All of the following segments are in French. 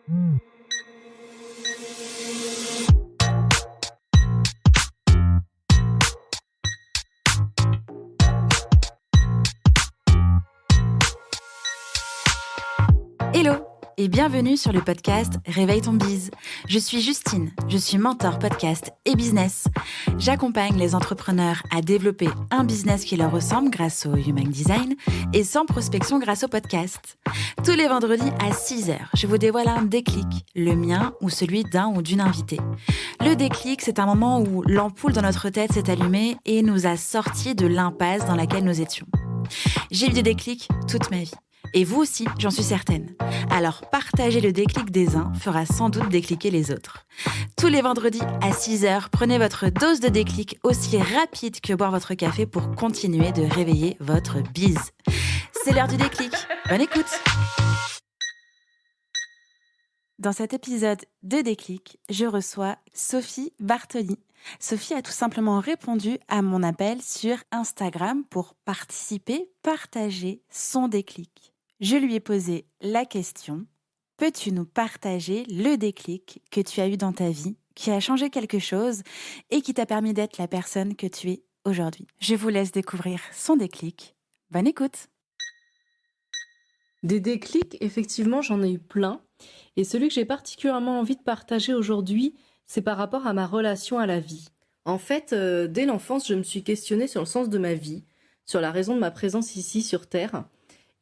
Hello et bienvenue sur le podcast Réveille ton bise. Je suis Justine, je suis mentor podcast et business. J'accompagne les entrepreneurs à développer un business qui leur ressemble grâce au Human Design et sans prospection grâce au podcast. Tous les vendredis à 6h, je vous dévoile un déclic, le mien ou celui d'un ou d'une invitée. Le déclic, c'est un moment où l'ampoule dans notre tête s'est allumée et nous a sortis de l'impasse dans laquelle nous étions. J'ai eu des déclics toute ma vie. Et vous aussi, j'en suis certaine. Alors, partager le déclic des uns fera sans doute décliquer les autres. Tous les vendredis à 6h, prenez votre dose de déclic aussi rapide que boire votre café pour continuer de réveiller votre bise. C'est l'heure du déclic. Bonne écoute! Dans cet épisode de Déclic, je reçois Sophie Bartoli. Sophie a tout simplement répondu à mon appel sur Instagram pour participer, partager son déclic. Je lui ai posé la question: peux-tu nous partager le déclic que tu as eu dans ta vie, qui a changé quelque chose et qui t'a permis d'être la personne que tu es aujourd'hui? Je vous laisse découvrir son déclic. Bonne écoute! Des déclics, effectivement, j'en ai eu plein. Et celui que j'ai particulièrement envie de partager aujourd'hui, c'est par rapport à ma relation à la vie. En fait, dès l'enfance, je me suis questionnée sur le sens de ma vie, sur la raison de ma présence ici sur Terre.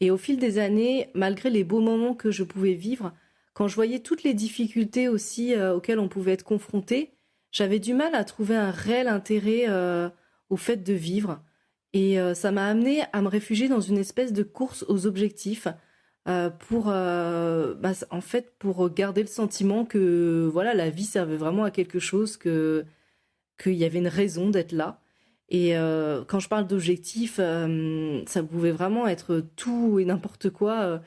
Et au fil des années, malgré les beaux moments que je pouvais vivre, quand je voyais toutes les difficultés aussi auxquelles on pouvait être confronté, j'avais du mal à trouver un réel intérêt au fait de vivre. Et ça m'a amenée à me réfugier dans une espèce de course aux objectifs pour garder le sentiment que voilà, la vie servait vraiment à quelque chose, qu'il y avait une raison d'être là. Et quand je parle d'objectifs, ça pouvait vraiment être tout et n'importe quoi.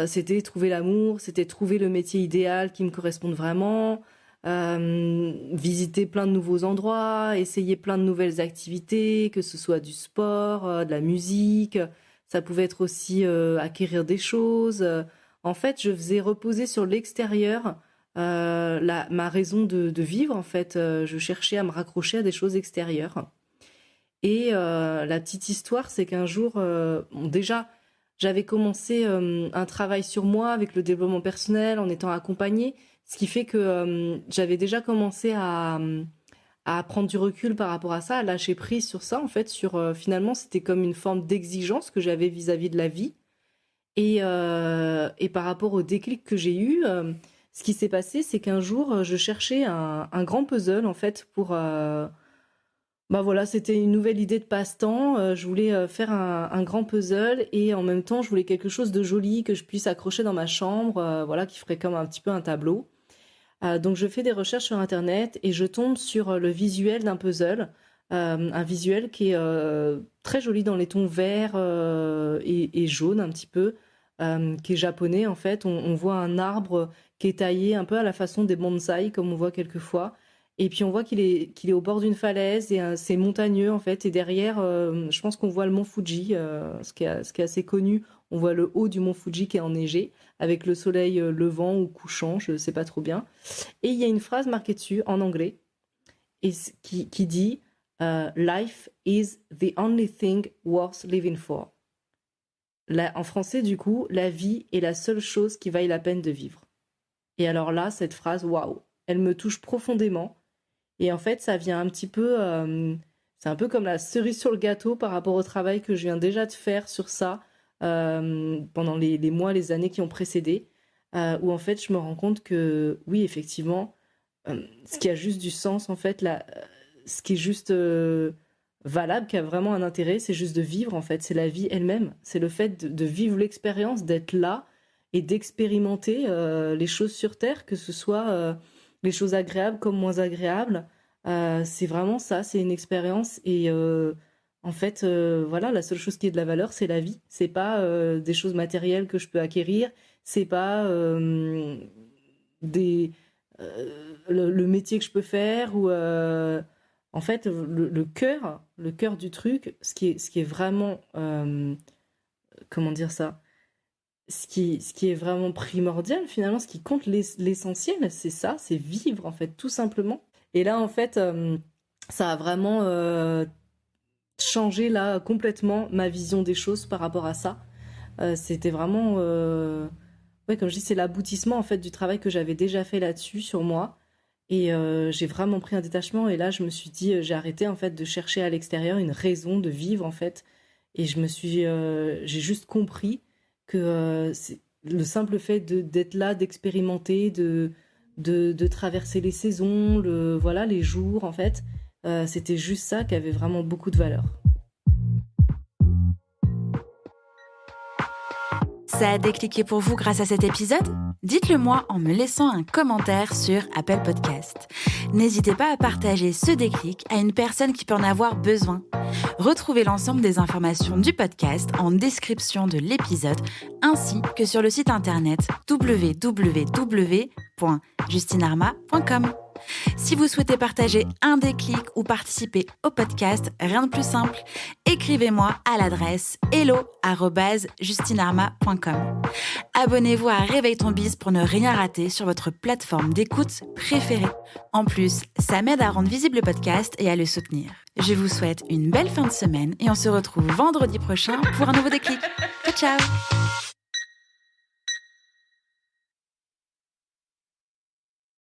C'était trouver l'amour, c'était trouver le métier idéal qui me corresponde vraiment, visiter plein de nouveaux endroits, essayer plein de nouvelles activités, que ce soit du sport, de la musique. Ça pouvait être aussi acquérir des choses. En fait, je faisais reposer sur l'extérieur ma raison de vivre. En fait, je cherchais à me raccrocher à des choses extérieures. Et la petite histoire, c'est qu'un jour, déjà, j'avais commencé un travail sur moi avec le développement personnel en étant accompagnée, ce qui fait que j'avais déjà commencé à prendre du recul par rapport à ça, à lâcher prise sur ça, en fait, finalement, c'était comme une forme d'exigence que j'avais vis-à-vis de la vie. Et par rapport au déclic que j'ai eu, ce qui s'est passé, c'est qu'un jour, je cherchais un grand puzzle, en fait, pour... voilà, c'était une nouvelle idée de passe-temps. Je voulais faire un grand puzzle et en même temps, je voulais quelque chose de joli que je puisse accrocher dans ma chambre, voilà, qui ferait comme un petit peu un tableau. Donc je fais des recherches sur Internet et je tombe sur le visuel d'un puzzle, un visuel qui est très joli dans les tons verts et jaune un petit peu, qui est japonais en fait. On voit un arbre qui est taillé un peu à la façon des bonsaïs comme on voit quelquefois. Et puis on voit qu'il est au bord d'une falaise et c'est montagneux en fait. Et derrière, je pense qu'on voit le mont Fuji, ce qui est assez connu. On voit le haut du mont Fuji qui est enneigé, avec le soleil levant ou couchant, je ne sais pas trop bien. Et il y a une phrase marquée dessus en anglais qui dit Life is the only thing worth living for. Là, en français, du coup, la vie est la seule chose qui vaille la peine de vivre. Et alors là, cette phrase, waouh, elle me touche profondément. Et en fait, ça vient un petit peu... c'est un peu comme la cerise sur le gâteau par rapport au travail que je viens déjà de faire sur ça pendant les mois, les années qui ont précédé, où en fait, je me rends compte que, oui, effectivement, ce qui a juste du sens, en fait, ce qui est juste valable, qui a vraiment un intérêt, c'est juste de vivre, en fait. C'est la vie elle-même. C'est le fait de vivre l'expérience, d'être là et d'expérimenter les choses sur Terre, que ce soit... les choses agréables comme moins agréables, c'est vraiment ça, c'est une expérience et en fait, voilà, la seule chose qui est de la valeur, c'est la vie. C'est pas des choses matérielles que je peux acquérir, c'est pas le métier que je peux faire ou en fait le cœur du truc, ce qui est vraiment comment dire ça, ce qui est vraiment primordial, finalement, ce qui compte, l'essentiel, c'est ça, c'est vivre, en fait, tout simplement. Et là, en fait, ça a vraiment changé, là, complètement ma vision des choses par rapport à ça. C'était vraiment... ouais, comme je dis, c'est l'aboutissement, en fait, du travail que j'avais déjà fait là-dessus, sur moi. Et j'ai vraiment pris un détachement. Et là, je me suis dit, j'ai arrêté, en fait, de chercher à l'extérieur une raison de vivre, en fait. Et j'ai juste compris que c'est le simple fait d'être là, d'expérimenter, de traverser les saisons, voilà, les jours, en fait, c'était juste ça qui avait vraiment beaucoup de valeur. Ça a décliqué pour vous grâce à cet épisode ? Dites-le moi en me laissant un commentaire sur Apple Podcast. N'hésitez pas à partager ce déclic à une personne qui peut en avoir besoin. Retrouvez l'ensemble des informations du podcast en description de l'épisode ainsi que sur le site internet www.justinarma.com. Si vous souhaitez partager un déclic ou participer au podcast, rien de plus simple, écrivez-moi à l'adresse hello@justinarma.com. Abonnez-vous à Réveille ton Biz pour ne rien rater sur votre plateforme d'écoute préférée. En plus, ça m'aide à rendre visible le podcast et à le soutenir. Je vous souhaite une belle fin de semaine et on se retrouve vendredi prochain pour un nouveau déclic. Ciao, ciao!